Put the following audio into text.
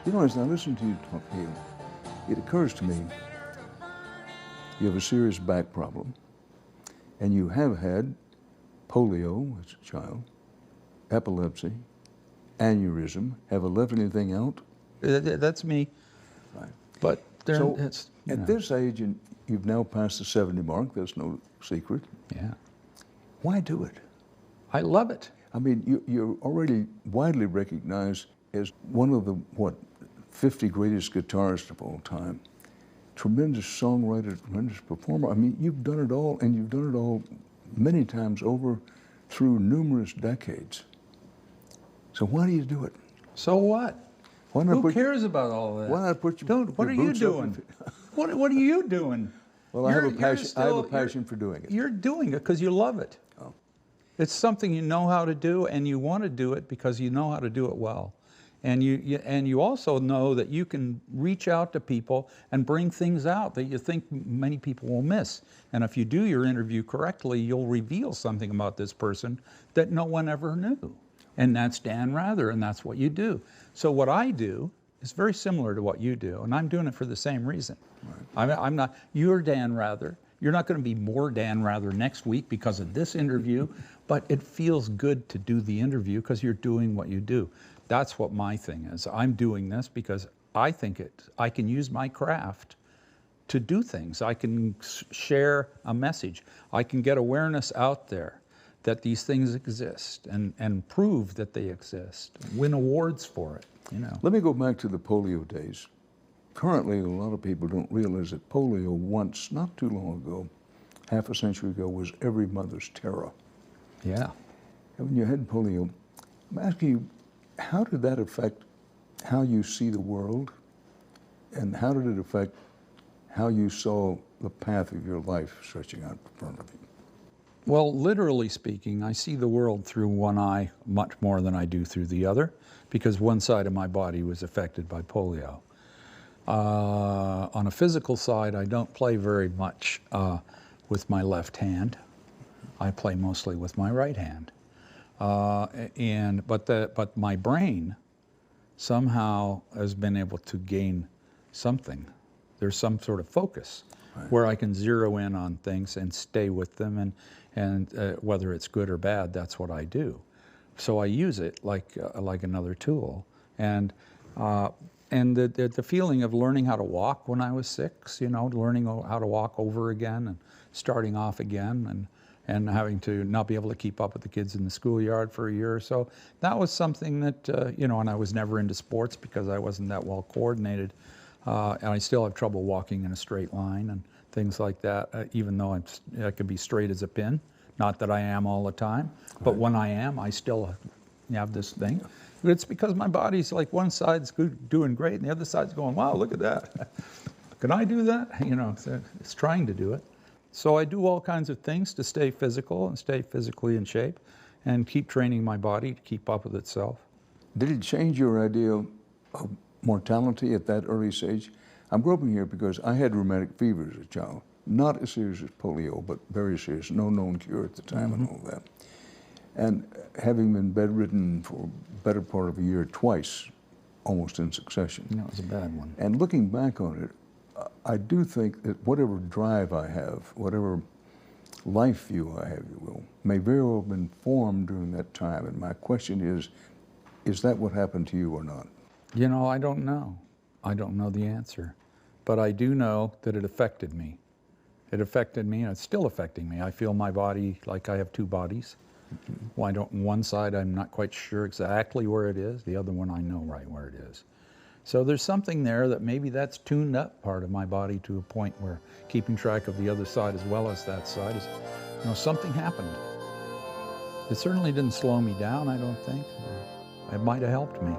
You know, as I listen to you talk here, it occurs to me you have a serious back problem, and you have had polio as a child, epilepsy, aneurysm. Have I left anything out? That's me. Right. But So it's, at this age, and you've now passed the 70 mark, that's no secret. yeah, Why do it? I love it. I mean, you're already widely recognized as one of the, 50 greatest guitarists of all time. Tremendous songwriter, tremendous performer. I mean, you've done it all, and you've done it all many times over through numerous decades. So why do you do it? So what? Why not Who cares about all that? Why not put your What are you boots up doing? What are you doing? Well, I have a passion. I have a passion for doing it. You're doing it because you love it. Oh. It's something you know how to do, and you want to do it because you know how to do it well. And you also know that you can reach out to people and bring things out that you think many people will miss. And if you do your interview correctly, you'll reveal something about this person that no one ever knew. And that's Dan Rather, and that's what you do. So what I do is very similar to what you do, and I'm doing it for the same reason. Right. I'm not, you're Dan Rather. You're not going to be more Dan Rather next week because of this interview, but it feels good to do the interview because you're doing what you do. That's what my thing is. I'm doing this because I think I can use my craft to do things. I can share a message. I can get awareness out there that these things exist and prove that they exist, win awards for it, you know. Let me go back to the polio days. Currently, a lot of people don't realize that polio once, not too long ago, half a century ago, was every mother's terror. Yeah. And when you had polio, I'm asking you, how did that affect how you see the world, and how did it affect how you saw the path of your life stretching out in front of you? Well, literally speaking, I see the world through one eye much more than I do through the other, because one side of my body was affected by polio. On a physical side, I don't play very much with my left hand. I play mostly with my right hand. But my brain somehow has been able to gain something. There's some sort of focus where I can zero in on things and stay with them, and whether it's good or bad, that's what I do. So I use it like another tool. And the feeling of learning how to walk when I was 6, you know, learning how to walk over again and starting off again, and having to not be able to keep up with the kids in the schoolyard for a year or so. That was something that, you know, and I was never into sports because I wasn't that well coordinated. And I still have trouble walking in a straight line and things like that, even though I could be straight as a pin. Not that I am all the time, but when I am, I still have this thing. It's because my body's like one side's doing great and the other side's going, wow, look at that. Can I do that? You know, it's trying to do it. So I do all kinds of things to stay physical and stay physically in shape and keep training my body to keep up with itself. Did it change your idea of mortality at that early stage? I'm groping here because I had rheumatic fever as a child. Not as serious as polio, but very serious, no known cure at the time and all that. And having been bedridden for a better part of a year twice, almost in succession. That was a bad one. And looking back on it, I do think that whatever drive I have, whatever life view I have, you will, may very well have been formed during that time. And my question is that what happened to you or not? You know, I don't know. I don't know the answer. But I do know that it affected me. It affected me, and it's still affecting me. I feel my body like I have two bodies. Well, one side I'm not quite sure exactly where it is. The other one I know right where it is. So there's something there that maybe that's tuned up part of my body to a point where keeping track of the other side as well as that side is, you know, something happened. It certainly didn't slow me down, I don't think. It might have helped me.